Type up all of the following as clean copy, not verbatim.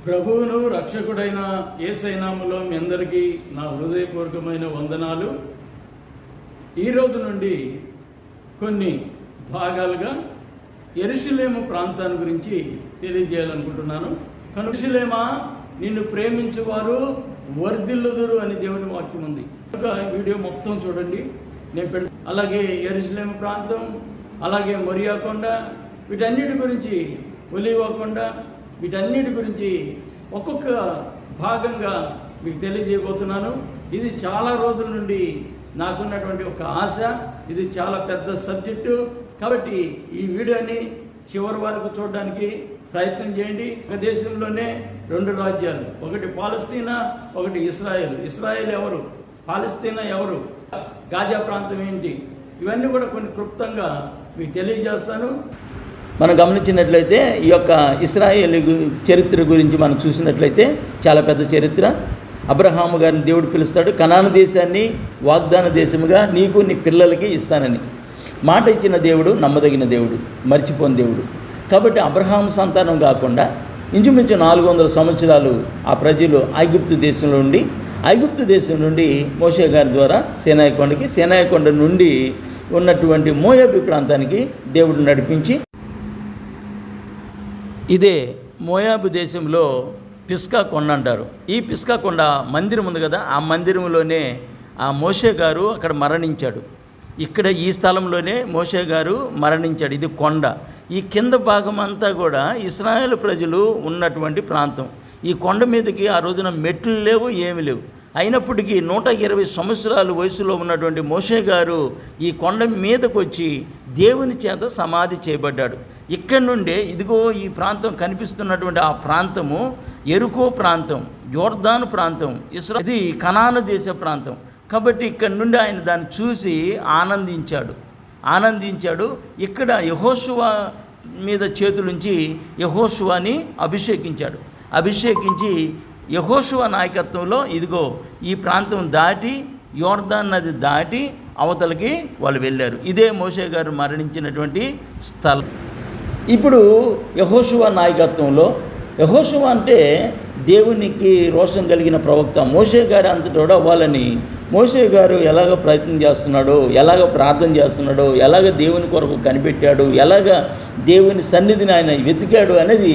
ప్రభువును రక్షకుడైన యేసయ్య నామములో మీ అందరికీ నా హృదయపూర్వకమైన వందనాలు. ఈ రోజు నుండి కొన్ని భాగాలుగా యెరూషలేము ప్రాంతాన్ని గురించి తెలియజేయాలనుకుంటున్నాను. యెరూషలేమా, నిన్ను ప్రేమించువారు వర్ధిల్లుదురు అని దేవుని వాక్యం ఉంది. వీడియో మొత్తం చూడండి. అలాగే యెరూషలేము ప్రాంతం, అలాగే మొరియా కొండ, వీటన్నిటి గురించి, ఒలీవ కొండ, వీటన్నిటి గురించి ఒక్కొక్క భాగంగా మీకు తెలియజేయబోతున్నాను. ఇది చాలా రోజుల నుండి నాకున్నటువంటి ఒక ఆశ. ఇది చాలా పెద్ద సబ్జెక్టు కాబట్టి ఈ వీడియోని చివరి వరకు చూడడానికి ప్రయత్నం చేయండి. ఒక దేశంలోనే రెండు రాజ్యాలు, ఒకటి పాలస్తీనా, ఒకటి ఇస్రాయేల్. ఇస్రాయేల్ ఎవరు, పాలస్తీనా ఎవరు, గాజా ప్రాంతం ఏంటి, ఇవన్నీ కూడా కొన్ని క్లుప్తంగా మీకు తెలియజేస్తాను. మనం గమనించినట్లయితే ఈ యొక్క ఇశ్రాయేలు చరిత్ర గురించి మనం చూసినట్లయితే చాలా పెద్ద చరిత్ర. అబ్రహాము గారిని దేవుడు పిలుస్తాడు, కనాను దేశాన్ని వాగ్దాన దేశముగా నీకు నీ పిల్లలకి ఇస్తానని మాట ఇచ్చిన దేవుడు, నమ్మదగిన దేవుడు, మర్చిపోని దేవుడు. కాబట్టి అబ్రహాము సంతానం కాకుండా ఇంచుమించు 400 సంవత్సరాలు ఆ ప్రజలు ఐగుప్తు దేశం నుండి మోషే గారి ద్వారా సీనాయి కొండకి, సీనాయి కొండ నుండి ఉన్నటువంటి మోయాబు ప్రాంతానికి దేవుడు నడిపించి, ఇదే మోయాబు దేశంలో పిస్కా కొండ అంటారు. ఈ పిస్కా కొండ మందిరం ఉంది కదా, ఆ మందిరంలోనే ఆ మోషే గారు అక్కడ మరణించాడు. ఇక్కడ ఈ స్థలంలోనే మోషే గారు మరణించాడు. ఇది కొండ. ఈ కింద భాగం అంతా కూడా ఇశ్రాయేలు ప్రజలు ఉన్నటువంటి ప్రాంతం. ఈ కొండ మీదకి ఆ రోజున మెట్లు లేవు, ఏమి లేవు. అయినప్పటికీ 120 సంవత్సరాల వయసులో ఉన్నటువంటి మోషే గారు ఈ కొండ మీదకు వచ్చి దేవుని చేత సమాధి చేయబడ్డాడు. ఇక్కడి నుండే ఇదిగో ఈ ప్రాంతం కనిపిస్తున్నటువంటి ఆ ప్రాంతము యెరికో ప్రాంతం, యోర్దాను ప్రాంతం, ఇది కనాను దేశ ప్రాంతం. కాబట్టి ఇక్కడి నుండి ఆయన దాన్ని చూసి ఆనందించాడు. ఇక్కడ యెహోషువ మీద చేతులుంచి యెహోషువని అభిషేకించి యెహోషువ నాయకత్వంలో ఇదిగో ఈ ప్రాంతం దాటి, యోర్దాన్ నది దాటి అవతలకి వాళ్ళు వెళ్ళారు. ఇదే మోషే గారు మరణించినటువంటి స్థలం. ఇప్పుడు యెహోషువ నాయకత్వంలో, యెహోషువ అంటే దేవునికి రోషం కలిగిన ప్రవక్త. మోషే గారు అంతటోడు అవ్వాలని మోషే గారు ఎలాగ ప్రయత్నం చేస్తున్నాడో, ఎలాగ ప్రార్థన చేస్తున్నాడో, ఎలాగ దేవుని కొరకు కనిపెట్టాడు, ఎలాగ దేవుని సన్నిధిని ఆయన వెతికాడు అనేది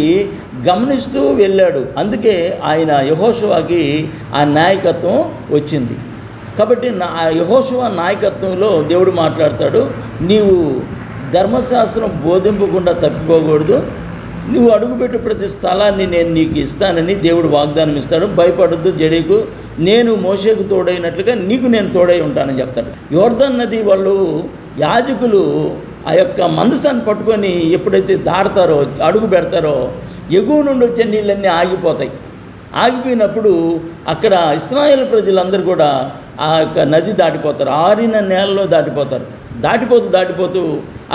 గమనిస్తూ వెళ్ళాడు. అందుకే ఆయన యెహోషువకి ఆ నాయకత్వం వచ్చింది. కాబట్టి ఆ యెహోషువ నాయకత్వంలో దేవుడు మాట్లాడతాడు, నీవు ధర్మశాస్త్రం బోధింపకుండా తప్పిపోకూడదు, నువ్వు అడుగుపెట్టు ప్రతి స్థలాన్ని నేను నీకు ఇస్తానని దేవుడు వాగ్దానం ఇస్తాడు. భయపడద్దు, జడేకు, నేను మోషేకు తోడైనట్లుగా నీకు నేను తోడై ఉంటానని చెప్తాడు. యోర్దాన్ నది వాళ్ళు యాజకులు ఆ యొక్క మందసాన్ని పట్టుకొని ఎప్పుడైతే దాడతారో, అడుగు పెడతారో, ఎగువ నుండి వచ్చే నీళ్ళన్నీ ఆగిపోయినప్పుడు అక్కడ ఇశ్రాయేలు ప్రజలందరూ కూడా ఆ యొక్క నది దాటిపోతారు, ఆరిన నేలలో దాటిపోతూ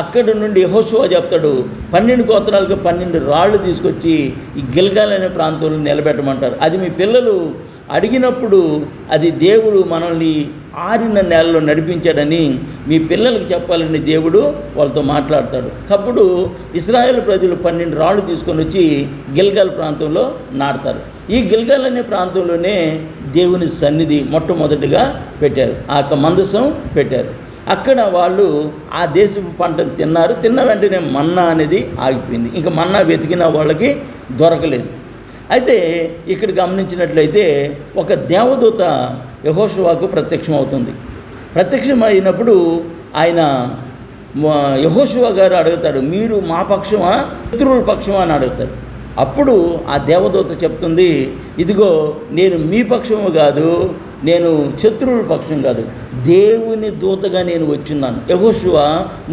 అక్కడి నుండి యెహోషువ చెప్తాడు, 12 గోత్రాలకు 12 రాళ్ళు తీసుకొచ్చి ఈ గిల్గాల్ అనే ప్రాంతంలో నిలబెట్టమంటారు. అది మీ పిల్లలు అడిగినప్పుడు అది దేవుడు మనల్ని ఆరిన నేలలో నడిపించాడని మీ పిల్లలకి చెప్పాలని దేవుడు వాళ్ళతో మాట్లాడతాడు. అప్పుడు ఇశ్రాయేలు ప్రజలు 12 రాళ్ళు తీసుకొని వచ్చి గిల్గాల్ ప్రాంతంలో నాటుతారు. ఈ గిల్గాల్ అనే ప్రాంతంలోనే దేవుని సన్నిధి మొట్టమొదటిగా పెట్టారు, ఆ యొక్క మందసం పెట్టారు. అక్కడ వాళ్ళు ఆ దేశపు పంటను తిన్న వెంటనే మన్నా అనేది ఆగిపోయింది. ఇంకా మన్నా వెతికిన వాళ్ళకి దొరకలేదు. అయితే ఇక్కడ గమనించినట్లయితే ఒక దేవదూత యెహోషువకు ప్రత్యక్షమైనప్పుడు ఆయన యెహోషువ గారు అడుగుతాడు, మీరు మా పక్షమా, శత్రువుల పక్షమా అని అడుగుతాడు. అప్పుడు ఆ దేవదూత చెప్తుంది, ఇదిగో నేను మీ పక్షము కాదు, నేను శత్రువుల పక్షం కాదు, దేవుని దూతగా నేను వచ్చున్నాను. యెహోషువ,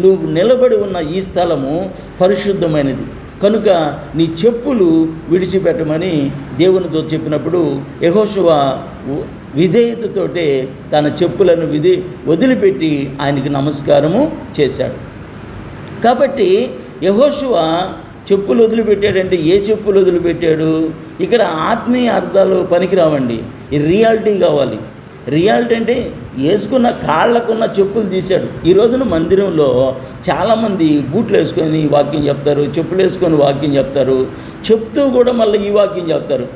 నువ్వు నిలబడి ఉన్న ఈ స్థలము పరిశుద్ధమైనది కనుక నీ చెప్పులు విడిచిపెట్టమని దేవుని దూత చెప్పినప్పుడు యెహోషువ విధేయతతోటే తన చెప్పులను వదిలిపెట్టి ఆయనకి నమస్కారము చేశాడు. కాబట్టి యెహోషువ చెప్పులు వదిలిపెట్టాడంటే ఏ చెప్పులు వదిలిపెట్టాడు? ఇక్కడ ఆత్మీయ అర్థాలు పనికిరావండి, ఈ రియాలిటీ కావాలి. రియాలిటీ అంటే వేసుకున్న కాళ్ళకున్న చెప్పులు తీశాడు. ఈ రోజున మందిరంలో చాలామంది బూట్లు వేసుకొని వాక్యం చెప్తారు, చెప్పులు వేసుకొని వాక్యం చెప్తారు, చెప్తూ కూడా మళ్ళీ ఈ వాక్యం చెప్తారు.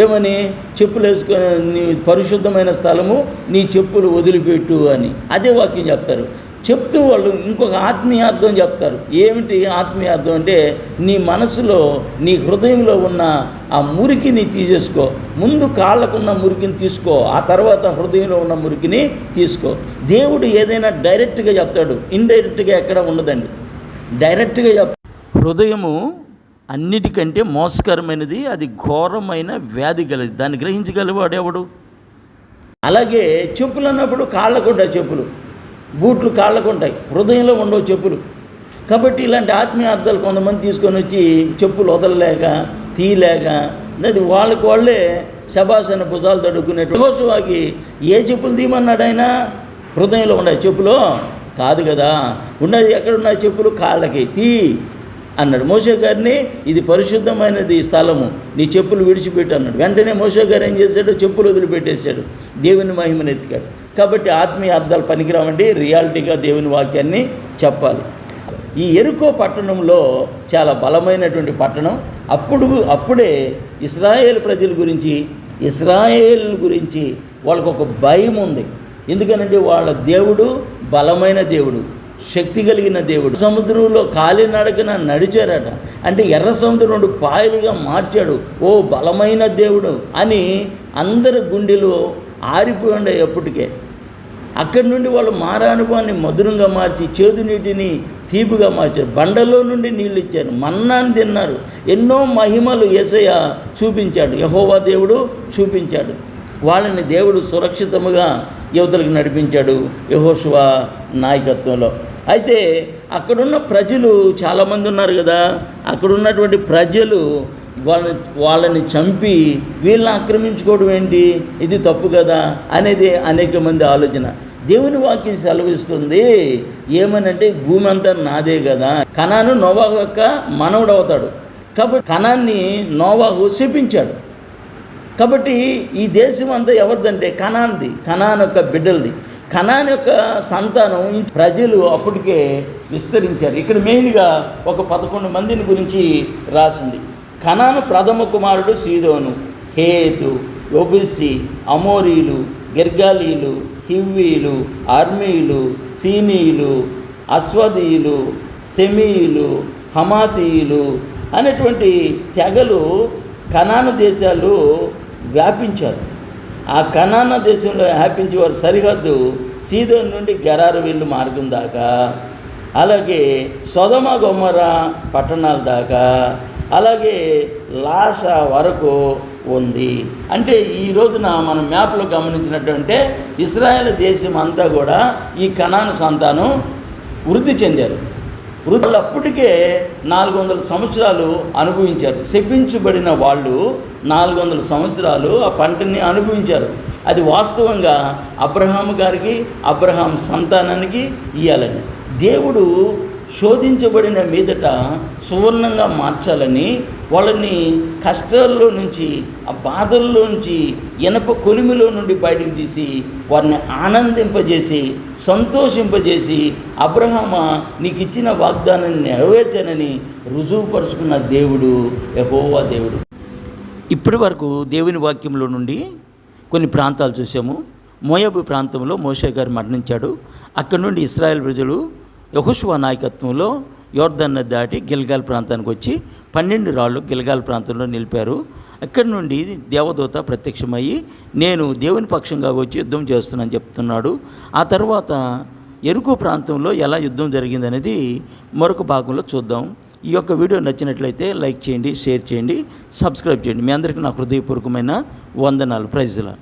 ఏమని? చెప్పులు వేసుకొని నీ పరిశుద్ధమైన స్థలము, నీ చెప్పులు వదిలిపెట్టు అని అదే వాక్యం చెప్తారు. చెప్తూ వాళ్ళు ఇంకొక ఆత్మీయార్థం చెప్తారు. ఏమిటి ఆత్మీయార్థం అంటే, నీ మనసులో నీ హృదయంలో ఉన్న ఆ మురికిని తీసేసుకో. ముందు కాళ్ళకున్న మురికిని తీసుకో, ఆ తర్వాత హృదయంలో ఉన్న మురికిని తీసుకో. దేవుడు ఏదైనా డైరెక్ట్గా చెప్తాడు, ఇండైరెక్ట్గా ఎక్కడ ఉండదండి. డైరెక్ట్గా హృదయము అన్నిటికంటే మోసకరమైనది, అది ఘోరమైన వ్యాధి గలది. దాన్ని గ్రహించగలవాడు ఎవడు? అలాగే చెప్పులు అన్నప్పుడు కాళ్ళకుంటాయి చెప్పులు, బూట్లు కాళ్ళకుంటాయి, హృదయంలో ఉండవు చెప్పులు. కాబట్టి ఇలాంటి ఆత్మీయ అర్థాలు కొంతమంది తీసుకొని వచ్చి చెప్పులు వదలలేక తీయలేక అది వాళ్ళకి వాళ్ళే శబాస్ అనే భుజాలు తడుక్కునేట్టు. యెహోషువకి ఏ చెప్పులు తీయమన్నాడు ఆయన? హృదయంలో ఉన్నాయి చెప్పులు కాదు కదా, ఉన్నది ఎక్కడున్నాయి చెప్పులు? కాళ్ళకి తీ అన్నాడు. మోషే గారిని ఇది పరిశుద్ధమైనది స్థలము, నీ చెప్పులు విడిచిపెట్టు అన్నాడు. వెంటనే మోషే గారు ఏం చేశాడు? చెప్పులు వదిలిపెట్టేశాడు, దేవుని మహిమను ఎత్తికాడు. కాబట్టి ఆత్మీయ అర్థాలు పనికిరావండి, రియాలిటీగా దేవుని వాక్యాన్ని చెప్పాలి. ఈ యెరికో పట్టణంలో చాలా బలమైనటువంటి పట్టణం. అప్పుడే ఇశ్రాయేల్ ప్రజల గురించి, ఇశ్రాయేల్ గురించి వాళ్ళకు ఒక భయం ఉంది. ఎందుకనంటే వాళ్ళ దేవుడు బలమైన దేవుడు, శక్తి కలిగిన దేవుడు. సముద్రంలో కాలినడకన నడిచారట. అంటే ఎర్ర సముద్రం 2 పాయలుగా మార్చాడు. ఓ బలమైన దేవుడు అని అందరి గుండెలో ఆరిపోయి ఉండే ఎప్పటికే. అక్కడి నుండి వాళ్ళు మారానుభవాన్ని మధురంగా మార్చి చేదు నీటిని తీపిగా మార్చారు. బండలో నుండి నీళ్ళు ఇచ్చారు, మన్నాన్ని తిన్నారు. ఎన్నో మహిమలు యేసయ్య చూపించాడు, యెహోవా దేవుడు చూపించాడు. వాళ్ళని దేవుడు సురక్షితముగా యువతలకు నడిపించాడు యెహోషువ నాయకత్వంలో. అయితే అక్కడున్న ప్రజలు చాలామంది ఉన్నారు కదా, అక్కడున్నటువంటి ప్రజలు వాళ్ళని చంపి వీళ్ళని ఆక్రమించుకోవడం ఏంటి, ఇది తప్పు కదా అనేది అనేక మంది ఆలోచన. దేవుని వాక్యం సెలవిస్తుంది ఏమనంటే, భూమి అంతా నాదే కదా. కనాను నోవాహు యొక్క మనవడు అవుతాడు. కాబట్టి కనాన్ని నోవాహు శపించాడు. కాబట్టి ఈ దేశం అంతా ఎవరిదంటే కనాన్ది, కనాన్ యొక్క బిడ్డలది. కనాన్ యొక్క సంతానం ప్రజలు అప్పటికే విస్తరించారు. ఇక్కడ మెయిన్గా ఒక 11 మందిని గురించి రాసింది. కనాను ప్రథమ కుమారుడు సీదోను, హేతు, యొబుసి, అమోరీలు, గిర్గాలీలు, హివ్వీలు, అర్మీయులు, సీనీయులు, అస్వదీయులు, సెమీయులు, హమాతీయులు అనేటువంటి తెగలు కనాను దేశాలు వ్యాపించారు. ఆ కనాన దేశంలో వ్యాపించి వారి సరిహద్దు సీదోను నుండి గెరారు వెళ్ళు మార్గం దాకా, అలాగే సొదొమ గొమొర పట్టణాల దాకా, అలాగే లాష వరకు ఉంది. అంటే ఈ రోజున మనం మ్యాప్లో గమనించినట్టుంటే ఇశ్రాయేల్ దేశం అంతా కూడా ఈ కనాను సంతానం వృద్ధి చెందారు. వాళ్ళు అప్పటికే 400 సంవత్సరాలు అనుభవించారు. శపించబడిన వాళ్ళు 400 సంవత్సరాలు ఆ పంటని అనుభవించారు. అది వాస్తవంగా అబ్రహాము గారికి, అబ్రహాం సంతానానికి ఇయ్యాలని దేవుడు శోధించబడిన మీదట సువర్ణంగా మార్చాలని వాళ్ళని కష్టాల్లో నుంచి, ఆ బాధల్లో నుంచి, ఇనప కొలిమిలో నుండి బయటికి తీసి వారిని ఆనందింపజేసి సంతోషింపజేసి అబ్రహామా నీకు ఇచ్చిన వాగ్దానాన్ని నెరవేర్చానని రుజువుపరుచుకున్న దేవుడు యెహోవా దేవుడు. ఇప్పటి వరకు దేవుని వాక్యంలో నుండి కొన్ని ప్రాంతాలు చూసాము. మోయాబు ప్రాంతంలో మోషే గారు మరణించాడు. అక్కడి నుండి ఇశ్రాయేల్ ప్రజలు యెహోషువ నాయకత్వంలో యోర్దాన్ నది దాటి గిల్గాల్ ప్రాంతానికి వచ్చి 12 రాళ్ళు గిల్గాల్ ప్రాంతంలో నిలిపారు. అక్కడి నుండి దేవదూత ప్రత్యక్షమయ్యి నేను దేవుని పక్షంగా వచ్చి యుద్ధం చేస్తున్నానని చెప్తున్నాడు. ఆ తర్వాత యెరికో ప్రాంతంలో ఎలా యుద్ధం జరిగిందనేది మరొక భాగంలో చూద్దాం. ఈ యొక్క వీడియో నచ్చినట్లయితే లైక్ చేయండి, షేర్ చేయండి, సబ్స్క్రైబ్ చేయండి. మీ అందరికీ నా హృదయపూర్వకమైన వందనాలు. ప్రైజ్లా.